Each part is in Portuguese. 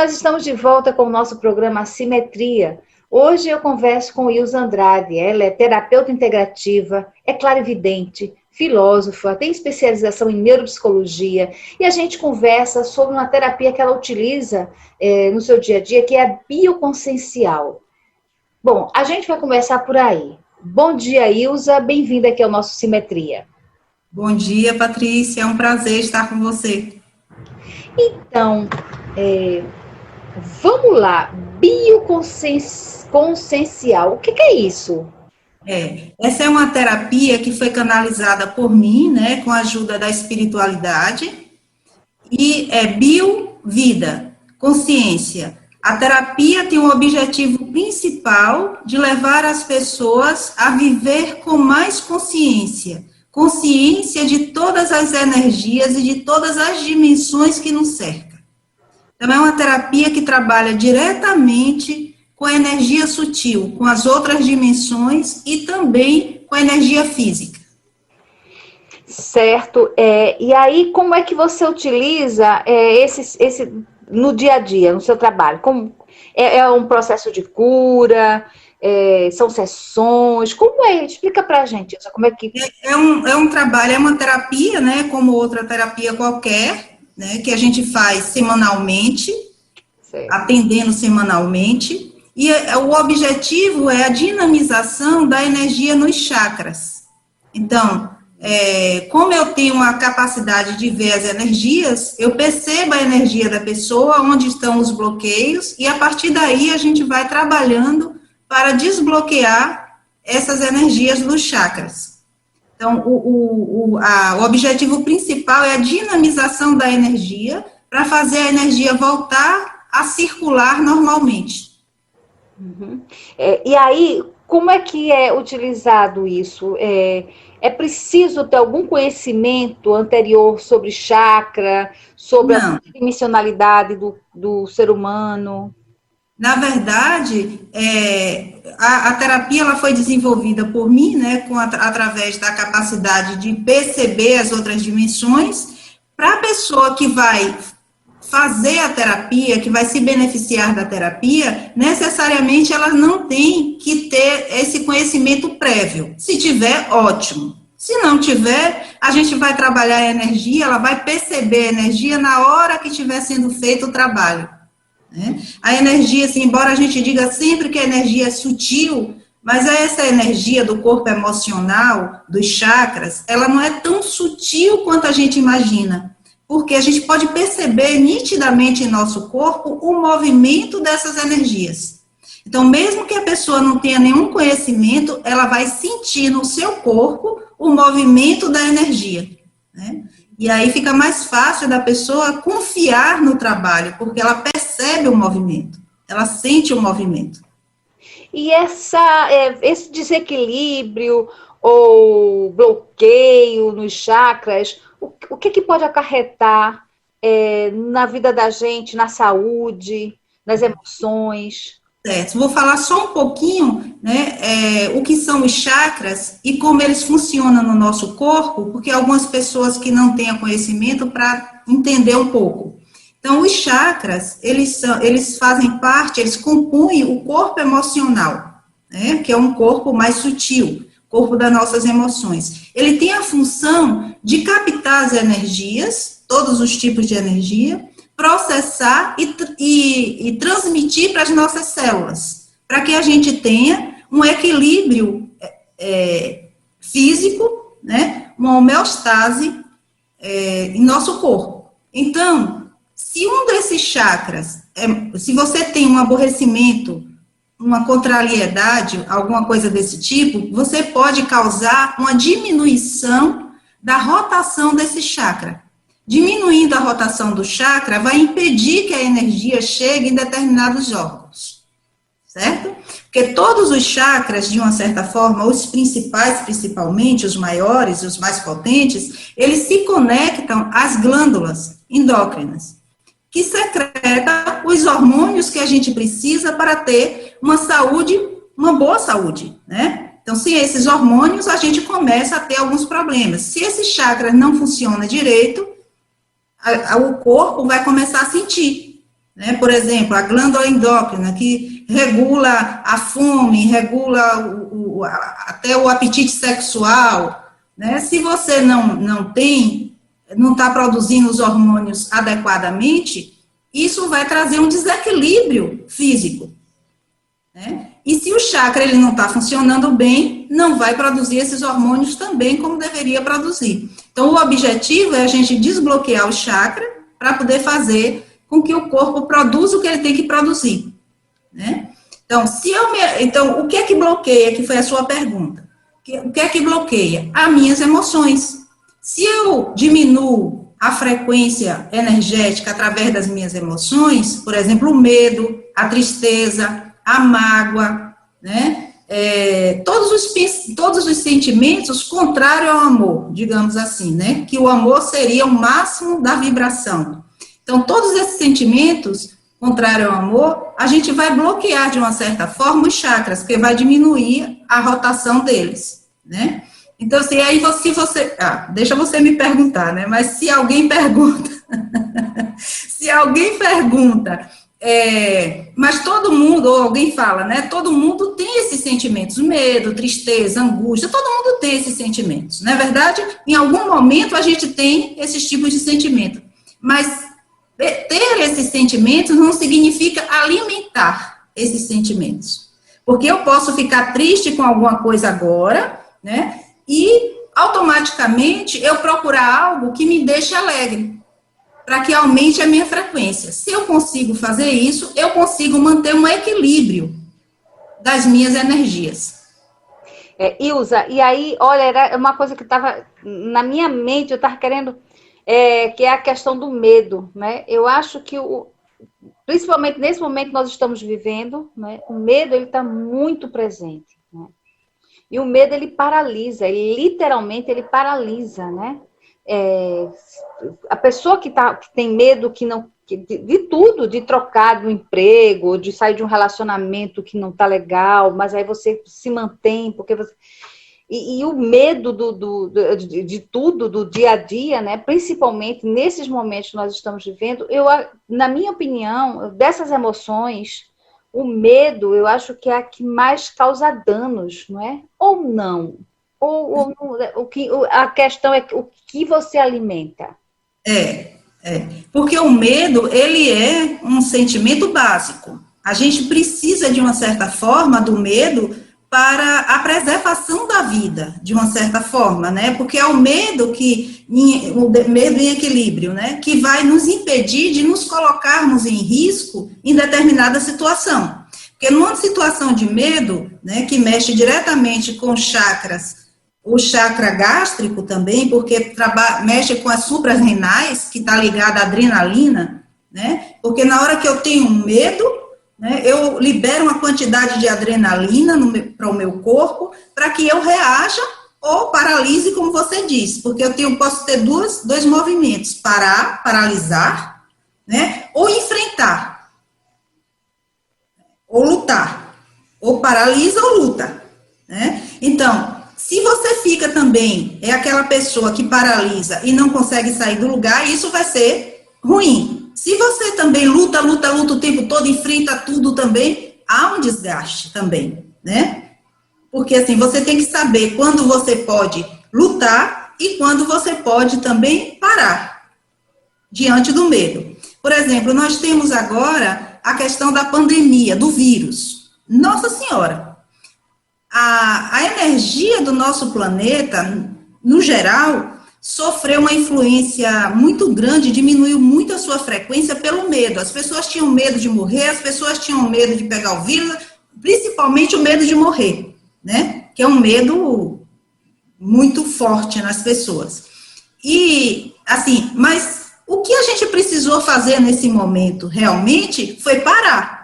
nós estamos de volta com o nosso programa Simetria. Hoje eu converso com Ilza Andrade. Ela é terapeuta integrativa, é clarividente, filósofa, tem especialização em neuropsicologia e a gente conversa sobre uma terapia que ela utiliza no seu dia a dia, que é a bioconsciencial. Bom, a gente vai conversar por aí. Bom dia, Ilza, bem-vinda aqui ao nosso Simetria. Bom dia, Patrícia, é um prazer estar com você. Então, vamos lá, bioconsciencial, o que é isso? Essa é uma terapia que foi canalizada por mim, né, com a ajuda da espiritualidade, e é bio-vida, consciência. A terapia tem o objetivo principal de levar as pessoas a viver com mais consciência de todas as energias e de todas as dimensões que nos cercam. Então, é uma terapia que trabalha diretamente com a energia sutil, com as outras dimensões e também com a energia física. Certo. E aí, como é que você utiliza esse no dia a dia, no seu trabalho? É um processo de cura? São sessões? Como é? Explica pra gente, como é que... É um trabalho, é uma terapia, né, como outra terapia qualquer, né, que a gente faz semanalmente, certo, atendendo semanalmente, e o objetivo é a dinamização da energia nos chakras. Então, como eu tenho a capacidade de ver as energias, eu percebo a energia da pessoa, onde estão os bloqueios, e a partir daí a gente vai trabalhando para desbloquear essas energias dos chakras. Então, o objetivo principal é a dinamização da energia para fazer a energia voltar a circular normalmente. Uhum. E aí, como é que é utilizado isso? É preciso ter algum conhecimento anterior sobre chakra, sobre a dimensionalidade do ser humano? Na verdade, a terapia ela foi desenvolvida por mim, né, através da capacidade de perceber as outras dimensões. Para a pessoa que vai fazer a terapia, que vai se beneficiar da terapia, necessariamente ela não tem que ter esse conhecimento prévio. Se tiver, ótimo. Se não tiver, a gente vai trabalhar a energia, ela vai perceber a energia na hora que estiver sendo feito o trabalho. A energia, assim, embora a gente diga sempre que a energia é sutil, mas essa energia do corpo emocional, dos chakras, ela não é tão sutil quanto a gente imagina, porque a gente pode perceber nitidamente em nosso corpo o movimento dessas energias. Então, mesmo que a pessoa não tenha nenhum conhecimento, ela vai sentir no seu corpo o movimento da energia, né? E aí fica mais fácil da pessoa confiar no trabalho, porque ela percebe o movimento, ela sente o movimento. E esse desequilíbrio ou bloqueio nos chakras, o que pode acarretar na vida da gente, na saúde, nas emoções? Certo, vou falar só um pouquinho, né, o que são os chakras e como eles funcionam no nosso corpo, porque algumas pessoas que não têm conhecimento para entender um pouco. Então, os chakras, eles fazem parte, eles compõem o corpo emocional, né, que é um corpo mais sutil, corpo das nossas emoções. Ele tem a função de captar as energias, todos os tipos de energia, processar e transmitir para as nossas células, para que a gente tenha um equilíbrio físico, né, uma homeostase em nosso corpo. Então, se um desses chakras, se você tem um aborrecimento, uma contrariedade, alguma coisa desse tipo, você pode causar uma diminuição da rotação desse chakra. Diminuindo a rotação do chakra, vai impedir que a energia chegue em determinados órgãos, certo? Porque todos os chakras, de uma certa forma, os principais, principalmente, os maiores, os mais potentes, eles se conectam às glândulas endócrinas, que secretam os hormônios que a gente precisa para ter uma saúde, uma boa saúde, né? Então, sem esses hormônios, a gente começa a ter alguns problemas. Se esse chakra não funciona direito, o corpo vai começar a sentir, né? Por exemplo, a glândula endócrina, que regula a fome, regula até o apetite sexual, né? Se você não está produzindo os hormônios adequadamente, isso vai trazer um desequilíbrio físico, né? E se o chakra ele não está funcionando bem, não vai produzir esses hormônios também como deveria produzir. Então, o objetivo é a gente desbloquear o chakra para poder fazer com que o corpo produza o que ele tem que produzir, né? Então, então, o que é que bloqueia, que foi a sua pergunta? O que é que bloqueia? As minhas emoções. Se eu diminuo a frequência energética através das minhas emoções, por exemplo, o medo, a tristeza, a mágoa, né? Todos os sentimentos contrários ao amor, digamos assim, né? Que o amor seria o máximo da vibração. Então, todos esses sentimentos contrários ao amor, a gente vai bloquear de uma certa forma os chakras, porque vai diminuir a rotação deles, né? Então, assim, aí se você... deixa você me perguntar, né? Mas se alguém pergunta... mas todo mundo, ou alguém fala, né? Todo mundo tem esses sentimentos, medo, tristeza, angústia, todo mundo tem esses sentimentos. Na verdade, em algum momento a gente tem esses tipos de sentimento. Mas ter esses sentimentos não significa alimentar esses sentimentos. Porque eu posso ficar triste com alguma coisa agora, né? E automaticamente eu procurar algo que me deixe alegre, para que aumente a minha frequência. Se eu consigo fazer isso, eu consigo manter um equilíbrio das minhas energias. Ilza, e aí, olha, era uma coisa que estava na minha mente, eu estava querendo, que é a questão do medo, né? Eu acho que, principalmente nesse momento que nós estamos vivendo, né, o medo, ele está muito presente, né? E o medo, ele paralisa, literalmente, ele paralisa, né? A pessoa que tem medo de tudo, de trocar de emprego, de sair de um relacionamento que não está legal, mas aí você se mantém, porque você... E o medo de tudo, do dia a dia, né? Principalmente nesses momentos que nós estamos vivendo, na minha opinião, dessas emoções, o medo, eu acho que é a que mais causa danos, não é? Ou não? A questão é o que você alimenta. Porque o medo, ele é um sentimento básico. A gente precisa, de uma certa forma, do medo para a preservação da vida, de uma certa forma, né? Porque é o medo em equilíbrio, né? Que vai nos impedir de nos colocarmos em risco em determinada situação. Porque numa situação de medo, né, que mexe diretamente com chakras, o chakra gástrico também, porque mexe com as suprarrenais, que está ligada à adrenalina, né? Porque na hora que eu tenho medo, né, eu libero uma quantidade de adrenalina para o meu corpo, para que eu reaja ou paralise, como você disse, porque posso ter dois movimentos, paralisar, né, ou enfrentar, ou lutar, ou paralisa ou luta, né? Então, se você fica também, é aquela pessoa que paralisa e não consegue sair do lugar, isso vai ser ruim. Se você também luta o tempo todo, enfrenta tudo também, há um desgaste também, né? Porque assim, você tem que saber quando você pode lutar e quando você pode também parar diante do medo. Por exemplo, nós temos agora a questão da pandemia, do vírus. Nossa Senhora! A energia do nosso planeta, no geral, sofreu uma influência muito grande, diminuiu muito a sua frequência pelo medo. As pessoas tinham medo de morrer, as pessoas tinham medo de pegar o vírus, principalmente o medo de morrer, né? Que é um medo muito forte nas pessoas. E, assim, mas o que a gente precisou fazer nesse momento, realmente, foi parar.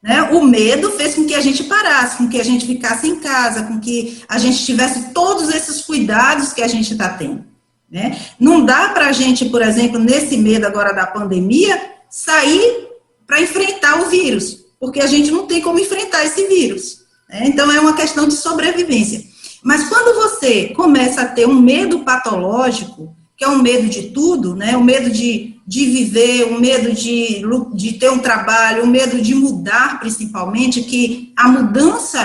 Né? O medo fez com que a gente parasse, com que a gente ficasse em casa, com que a gente tivesse todos esses cuidados que a gente está tendo. Né? Não dá para a gente, por exemplo, nesse medo agora da pandemia, sair para enfrentar o vírus, porque a gente não tem como enfrentar esse vírus. Né? Então, é uma questão de sobrevivência. Mas quando você começa a ter um medo patológico, que é um medo de tudo, né? O medo de de viver, o medo de ter um trabalho, o medo de mudar, principalmente, que a mudança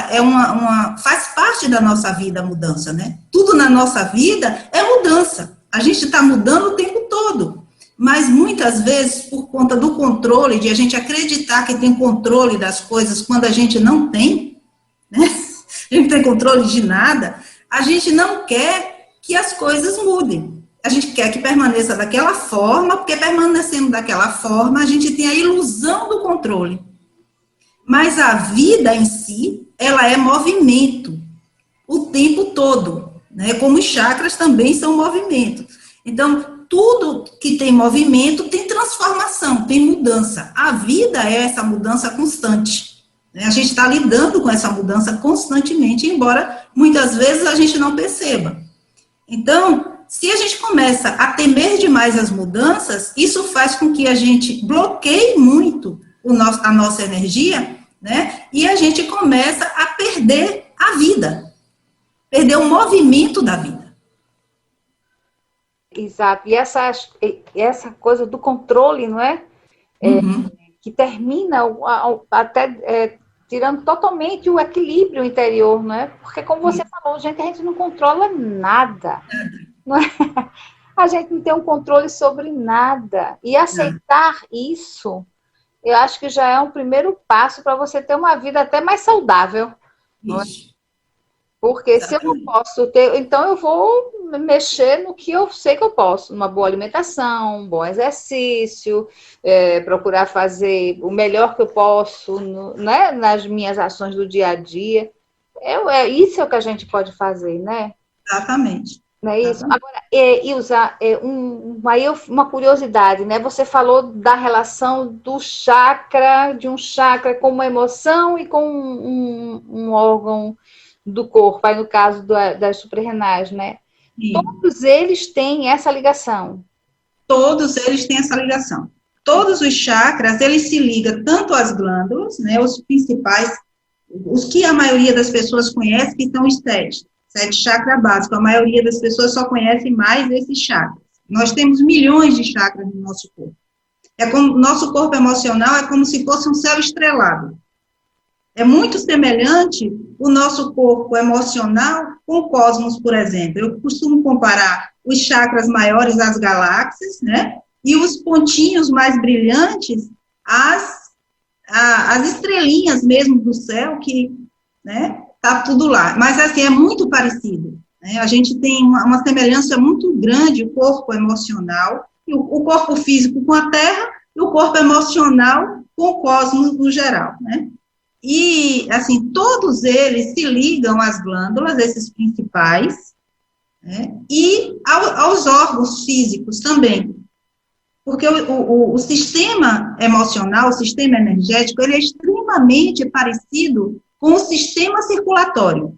faz parte da nossa vida, a mudança, né? Tudo na nossa vida é mudança. A gente está mudando o tempo todo. Mas, muitas vezes, por conta do controle, de a gente acreditar que tem controle das coisas quando a gente não tem, né? A gente não tem controle de nada, a gente não quer que as coisas mudem. A gente quer que permaneça daquela forma, porque permanecendo daquela forma, a gente tem a ilusão do controle. Mas a vida em si, ela é movimento o tempo todo, né? Como os chakras também são movimento. Então, tudo que tem movimento tem transformação, tem mudança. A vida é essa mudança constante. Né? A gente está lidando com essa mudança constantemente, embora muitas vezes a gente não perceba. Então, se a gente começa a temer demais as mudanças, isso faz com que a gente bloqueie muito a nossa energia, né? E a gente começa a perder a vida, perder o movimento da vida. Exato. E essa coisa do controle, não é? Que termina até tirando totalmente o equilíbrio interior, não é? Porque, como você falou, gente, a gente não controla nada. Não é? A gente não tem um controle sobre nada. E aceitar isso, eu acho que já é um primeiro passo para você ter uma vida até mais saudável. Não é? Porque se eu não posso ter, então eu vou mexer no que eu sei que eu posso, numa boa alimentação, um bom exercício, procurar fazer o melhor que eu posso, né, nas minhas ações do dia a dia. Isso é o que a gente pode fazer, né? Exatamente. Não é isso? Agora, Ilza, uma curiosidade, né? Você falou da relação do chakra, de um chakra com uma emoção e com um órgão do corpo, aí no caso das suprarrenais, né? Sim. Todos eles têm essa ligação. Todos eles têm essa ligação. Todos os chakras, eles se ligam tanto às glândulas, né, os principais, os que a maioria das pessoas conhece, que são os sete chakras básicos. A maioria das pessoas só conhece mais esses chakras. Nós temos milhões de chakras no nosso corpo. Nosso corpo emocional é como se fosse um céu estrelado. É muito semelhante o nosso corpo emocional com o cosmos, por exemplo. Eu costumo comparar os chakras maiores às galáxias, né? E os pontinhos mais brilhantes às estrelinhas mesmo do céu, que, né, tá tudo lá. Mas, assim, é muito parecido. Né? A gente tem uma semelhança muito grande, o corpo emocional, e o corpo físico com a Terra, e o corpo emocional com o cosmos no geral, né? E, assim, todos eles se ligam às glândulas, esses principais, né, e aos órgãos físicos também. Porque o sistema emocional, o sistema energético, ele é extremamente parecido com o sistema circulatório.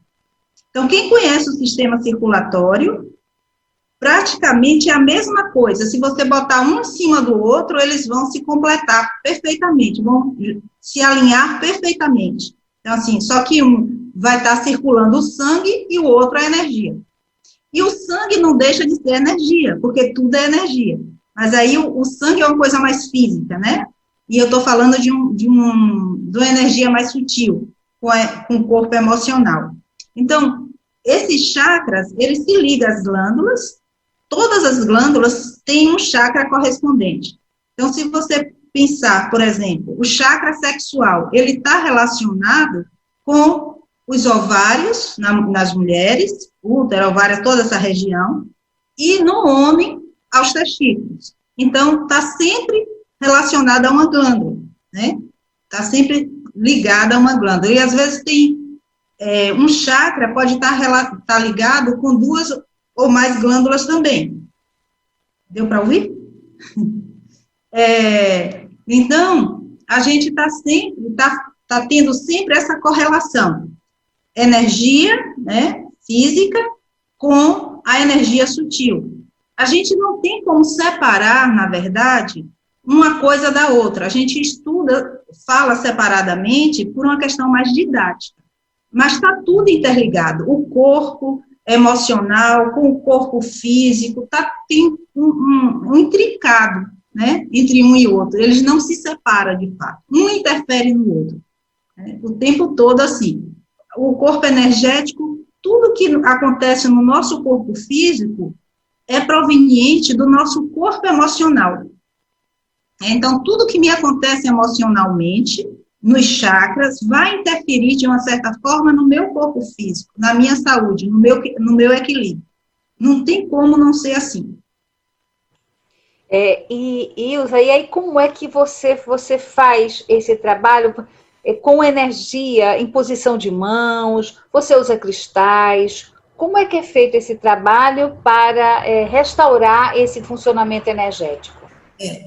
Então, quem conhece o sistema circulatório, praticamente é a mesma coisa. Se você botar um em cima do outro, eles vão se completar perfeitamente, vão se alinhar perfeitamente. Então, assim, só que um vai estar circulando o sangue e o outro a energia. E o sangue não deixa de ser energia, porque tudo é energia. Mas aí o sangue é uma coisa mais física, né? E eu estou falando de uma energia mais sutil, com o corpo emocional. Então, esses chakras, eles se ligam às glândulas. Todas as glândulas têm um chakra correspondente. Então, se você pensar, por exemplo, o chakra sexual, ele está relacionado com os ovários, nas mulheres, útero, ovário, toda essa região, e no homem, aos testículos. Então, está sempre relacionado a uma glândula, né? Está sempre ligado a uma glândula. E, às vezes, tem um chakra, pode estar ligado com duas ou mais glândulas também. Deu para ouvir? Então, a gente está tendo sempre essa correlação. Energia, né, física, com a energia sutil. A gente não tem como separar, na verdade, uma coisa da outra. A gente fala separadamente por uma questão mais didática. Mas está tudo interligado. O corpo emocional, com o corpo físico, tem um intricado, né, entre um e outro, eles não se separam de fato, um interfere no outro, né, o tempo todo assim. O corpo energético, tudo que acontece no nosso corpo físico é proveniente do nosso corpo emocional. Então, tudo que me acontece emocionalmente, nos chakras, vai interferir de uma certa forma no meu corpo físico, na minha saúde, no meu equilíbrio. Não tem como não ser assim. Ilza, e aí como é que você faz esse trabalho com energia, em posição de mãos? Você usa cristais? Como é que é feito esse trabalho para restaurar esse funcionamento energético?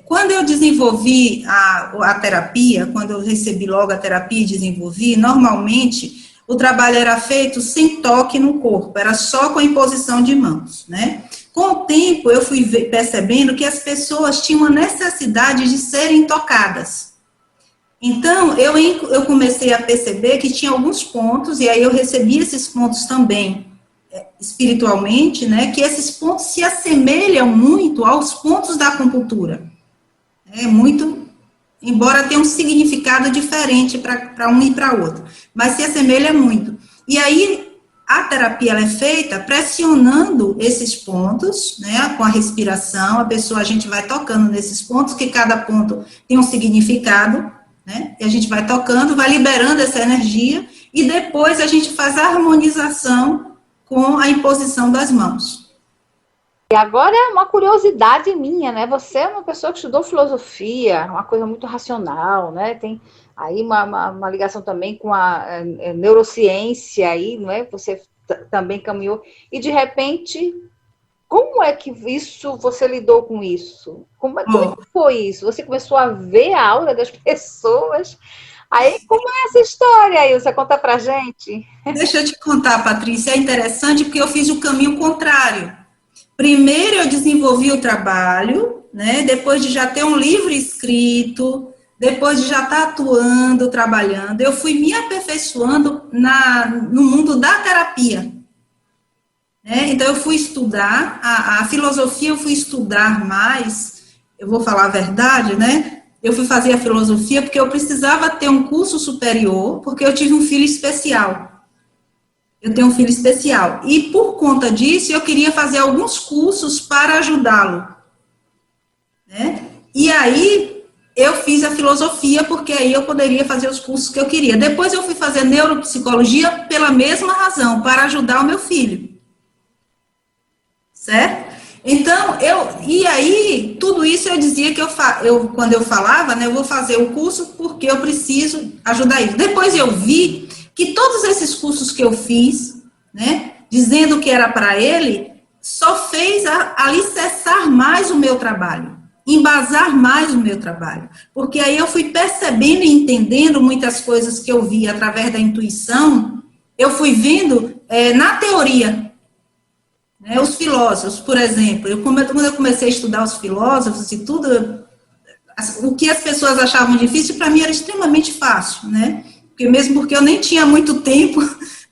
Quando eu desenvolvi a terapia, quando eu recebi logo a terapia e desenvolvi, normalmente o trabalho era feito sem toque no corpo, era só com a imposição de mãos, né? Com o tempo, eu fui percebendo que as pessoas tinham a necessidade de serem tocadas. Então, eu comecei a perceber que tinha alguns pontos, e aí eu recebi esses pontos também, espiritualmente, né, que esses pontos se assemelham muito aos pontos da acupuntura. Muito, embora tenha um significado diferente para um e para outro, mas se assemelha muito. E aí, a terapia ela é feita pressionando esses pontos, né, com a respiração, a gente vai tocando nesses pontos, que cada ponto tem um significado, né, e a gente vai tocando, vai liberando essa energia, e depois a gente faz a harmonização com a imposição das mãos. E agora é uma curiosidade minha, né? Você é uma pessoa que estudou filosofia, uma coisa muito racional, né? Tem aí uma ligação também com a neurociência aí, não é? Você também caminhou. E, de repente, como é que você lidou com isso? Como é que foi isso? Você começou a ver a aura das pessoas? Aí, como é essa história aí? Você conta pra gente? Deixa eu te contar, Patrícia, é interessante porque eu fiz o caminho contrário. Primeiro eu desenvolvi o trabalho, né? Depois de já ter um livro escrito, depois de já estar atuando, trabalhando, eu fui me aperfeiçoando no mundo da terapia. Né? Então eu fui estudar, a filosofia eu fui estudar mais, eu vou falar a verdade, né? Eu fui fazer a filosofia porque eu precisava ter um curso superior, porque eu tive um filho especial. Eu tenho um filho especial. E, por conta disso, eu queria fazer alguns cursos para ajudá-lo. Né? E aí, eu fiz a filosofia, porque aí eu poderia fazer os cursos que eu queria. Depois, eu fui fazer neuropsicologia pela mesma razão, para ajudar o meu filho. Certo? Então, e aí, tudo isso eu dizia que quando eu falava, né, eu vou fazer o curso porque eu preciso ajudar ele. Depois eu vi que todos esses cursos que eu fiz, né, dizendo que era para ele, só fez alicerçar mais o meu trabalho, embasar mais o meu trabalho, porque aí eu fui percebendo e entendendo muitas coisas que eu vi através da intuição, eu fui vendo na teoria, né, os filósofos, por exemplo, quando eu comecei a estudar os filósofos e tudo, o que as pessoas achavam difícil, para mim era extremamente fácil, né? Mesmo porque eu nem tinha muito tempo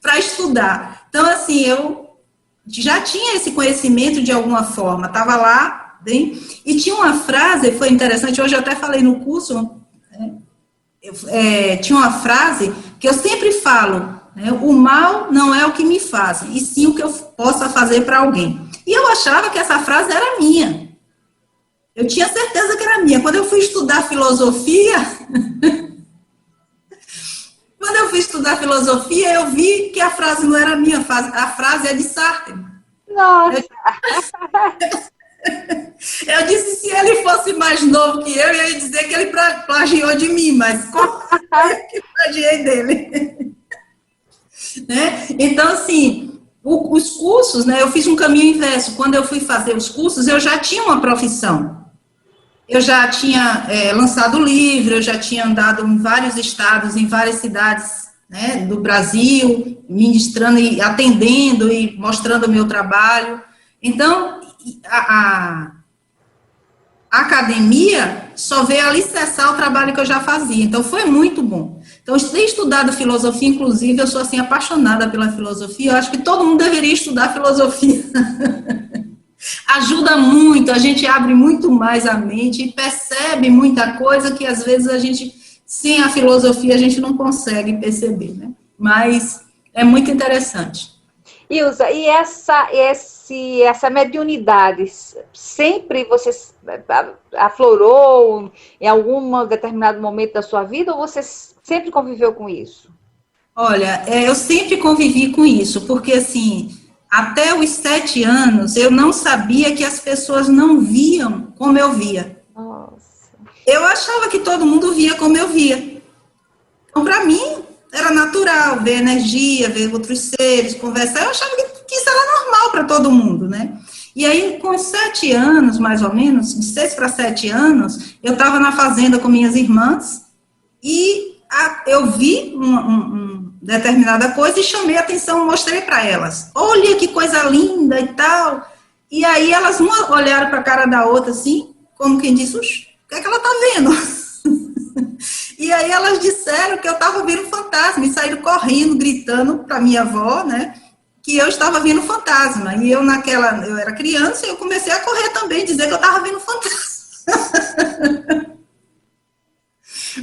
para estudar. Então, assim, eu já tinha esse conhecimento de alguma forma, estava lá, bem, e tinha uma frase, foi interessante, hoje eu até falei no curso, tinha uma frase que eu sempre falo, né, o mal não é o que me faz, e sim o que eu possa fazer para alguém. E eu achava que essa frase era minha. Eu tinha certeza que era minha. Quando eu fui estudar filosofia... Quando eu fui estudar filosofia, eu vi que a frase não era minha, a frase é de Sartre. Nossa! Eu disse, se ele fosse mais novo que eu ia dizer que ele plagiou de mim, mas como eu que plagiei dele? Né? Então, assim, os cursos, né, eu fiz um caminho inverso. Quando eu fui fazer os cursos, eu já tinha uma profissão. Eu já tinha lançado livro, eu já tinha andado em vários estados, em várias cidades, né, do Brasil, ministrando e atendendo e mostrando o meu trabalho. Então, a academia só veio alicerçar o trabalho que eu já fazia. Então, foi muito bom. Então, eu tenho estudado filosofia, inclusive, eu sou, assim, apaixonada pela filosofia. Eu acho que todo mundo deveria estudar filosofia. Ajuda muito, a gente abre muito mais a mente e percebe muita coisa que às vezes a gente, sem a filosofia, a gente não consegue perceber, né? Mas é muito interessante. Ilza, e essa mediunidade sempre você aflorou em algum determinado momento da sua vida ou você sempre conviveu com isso? Olha, eu sempre convivi com isso, porque assim, até os 7 anos, eu não sabia que as pessoas não viam como eu via. Nossa. Eu achava que todo mundo via como eu via. Então, para mim, era natural ver energia, ver outros seres, conversar. Eu achava que isso era normal para todo mundo, né? E aí, com 7 anos, mais ou menos, de 6 para 7 anos, eu estava na fazenda com minhas irmãs e eu vi determinada coisa e chamei a atenção, mostrei para elas. Olha que coisa linda e tal. E aí elas uma olharam para a cara da outra assim, como quem disse, o que é que ela está vendo? E aí elas disseram que eu estava vendo fantasma e saíram correndo, gritando para minha avó, né, que eu estava vendo fantasma. E eu era criança e eu comecei a correr também, dizer que eu estava vendo fantasma.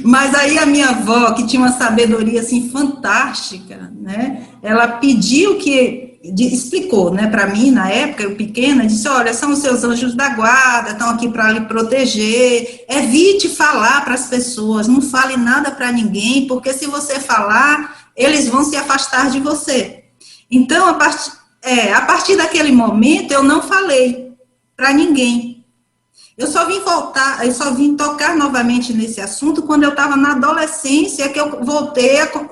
Mas aí a minha avó, que tinha uma sabedoria assim fantástica, né? Ela pediu explicou, né, para mim na época, eu pequena, disse: olha, são os seus anjos da guarda, estão aqui para lhe proteger. Evite falar para as pessoas, não fale nada para ninguém, porque se você falar, eles vão se afastar de você. Então, a partir daquele momento, eu não falei para ninguém. Eu só vim tocar novamente nesse assunto quando eu estava na adolescência, que eu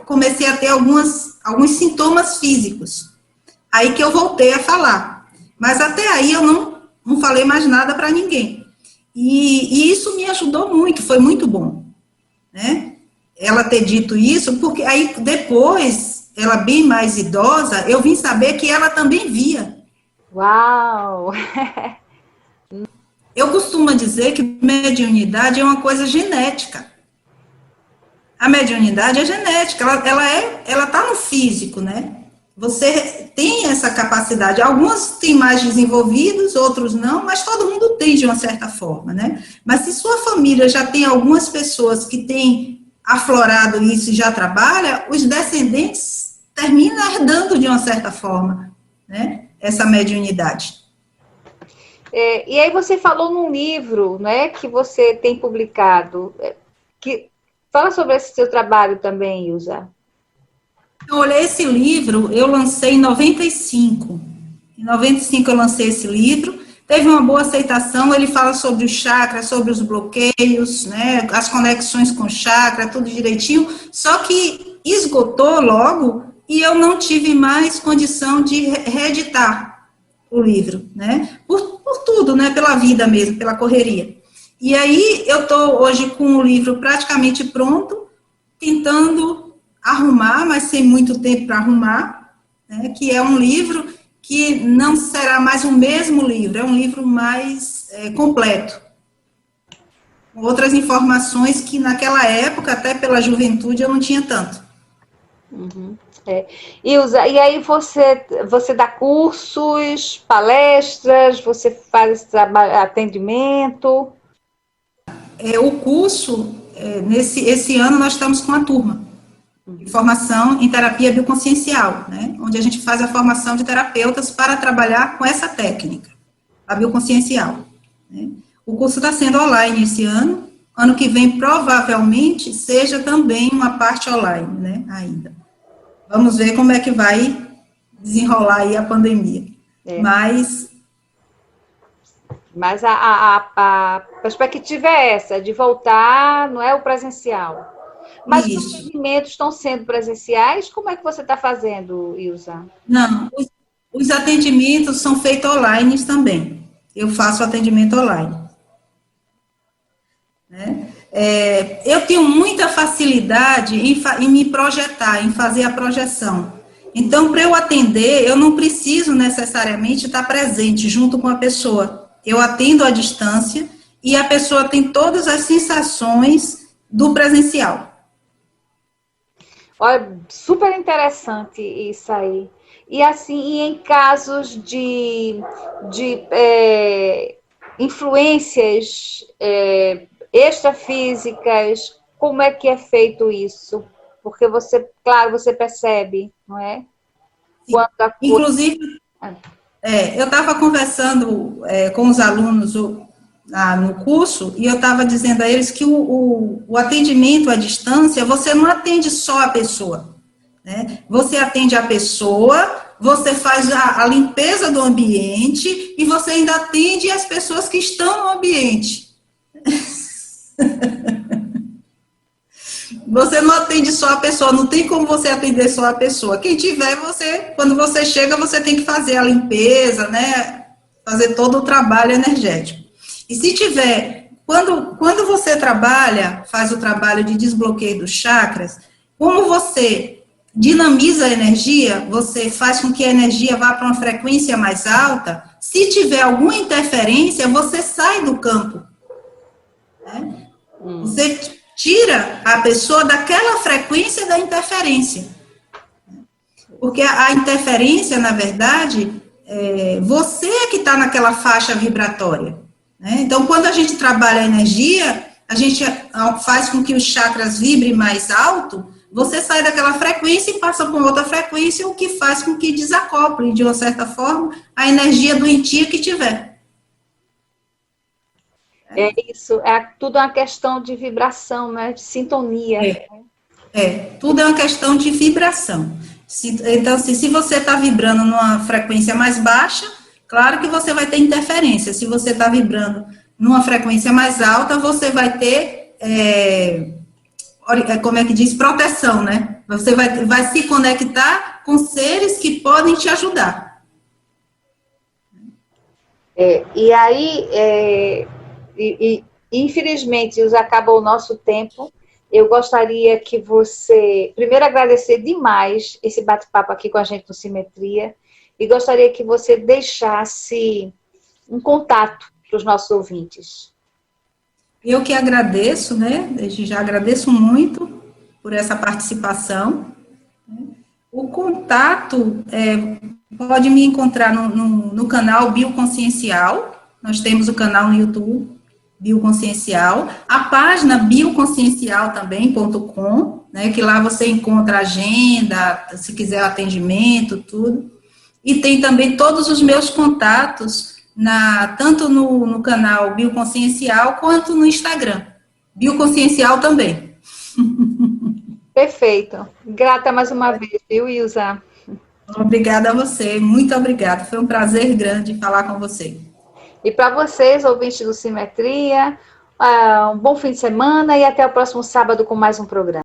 comecei a ter alguns sintomas físicos. Aí que eu voltei a falar. Mas até aí eu não falei mais nada para ninguém. E isso me ajudou muito, foi muito bom, né? Ela ter dito isso, porque aí depois, ela bem mais idosa, eu vim saber que ela também via. Uau! Eu costumo dizer que mediunidade é uma coisa genética. A mediunidade é genética, ela está no físico, né? Você tem essa capacidade. Alguns têm mais desenvolvidos, outros não, mas todo mundo tem de uma certa forma, né? Mas se sua família já tem algumas pessoas que têm aflorado isso e já trabalha, os descendentes terminam herdando de uma certa forma, né? Essa mediunidade. E aí você falou num livro, né, que você tem publicado, que fala sobre esse seu trabalho também, Ilza. Olha, esse livro eu lancei em 95. Em 95 eu lancei esse livro, teve uma boa aceitação, ele fala sobre os chakras, sobre os bloqueios, né, as conexões com chakra, tudo direitinho, só que esgotou logo e eu não tive mais condição de reeditar o livro, né, por tudo, né, pela vida mesmo, pela correria. E aí eu estou hoje com o livro praticamente pronto, tentando arrumar, mas sem muito tempo para arrumar, né, que é um livro que não será mais o mesmo livro, é um livro mais completo. Com outras informações que naquela época, até pela juventude, eu não tinha tanto. Uhum. Ilza, e aí você dá cursos, palestras, você faz atendimento? O curso, esse ano nós estamos com a turma de formação em terapia bioconsciencial, né, onde a gente faz a formação de terapeutas para trabalhar com essa técnica, a bioconsciencial. Né. O curso está sendo online esse ano que vem provavelmente seja também uma parte online, né, ainda. Vamos ver como é que vai desenrolar aí a pandemia. Mas a perspectiva é essa, de voltar, não é o presencial. Mas isso. Os atendimentos estão sendo presenciais? Como é que você está fazendo, Ilza? Não, os atendimentos são feitos online também. Eu faço atendimento online. Né? Eu tenho muita facilidade em me projetar, em fazer a projeção. Então, para eu atender, eu não preciso necessariamente estar presente junto com a pessoa. Eu atendo à distância e a pessoa tem todas as sensações do presencial. Olha, super interessante isso aí. E assim, e em casos de influências extrafísicas, como é que é feito isso? Porque você, claro, você percebe, não é? Sim. Quando a coisa... Inclusive, eu estava conversando com os alunos no curso e eu estava dizendo a eles que o atendimento à distância, você não atende só a pessoa, né? Você atende a pessoa, você faz a limpeza do ambiente e você ainda atende as pessoas que estão no ambiente. Você não atende só a pessoa, não tem como você atender só a pessoa. Quem tiver, quando você chega, você tem que fazer a limpeza, né? Fazer todo o trabalho energético. E se tiver, quando você trabalha, faz o trabalho de desbloqueio dos chakras, como você dinamiza a energia, você faz com que a energia vá para uma frequência mais alta, se tiver alguma interferência, você sai do campo. Né? Você tira a pessoa daquela frequência da interferência. Porque a interferência, na verdade, você é que está naquela faixa vibratória. Né? Então, quando a gente trabalha a energia, a gente faz com que os chakras vibrem mais alto, você sai daquela frequência e passa para outra frequência, o que faz com que desacople, de uma certa forma, a energia doentia que tiver. É isso, tudo uma questão de vibração, né? De sintonia. Tudo é uma questão de vibração. Então, se você está vibrando numa frequência mais baixa, claro que você vai ter interferência. Se você está vibrando numa frequência mais alta, você vai ter, como é que diz, proteção, né? Você vai se conectar com seres que podem te ajudar. E aí, infelizmente, acabou o nosso tempo. Eu gostaria que você, primeiro, agradecer demais esse bate-papo aqui com a gente no Simetria, e gostaria que você deixasse um contato para os nossos ouvintes. Eu que agradeço, né? Desde já agradeço muito por essa participação. O contato pode me encontrar no canal Bioconsciencial. Nós temos o canal no YouTube, Bioconsciencial. A página bioconsciencial também.com, né? Que lá você encontra a agenda, se quiser atendimento, tudo. E tem também todos os meus contatos, tanto no canal Bioconsciencial, quanto no Instagram. Bioconsciencial também. Perfeito. Grata mais uma vez, viu, Ilza? Obrigada a você, muito obrigada. Foi um prazer grande falar com você. E para vocês, ouvintes do Simetria, um bom fim de semana e até o próximo sábado com mais um programa.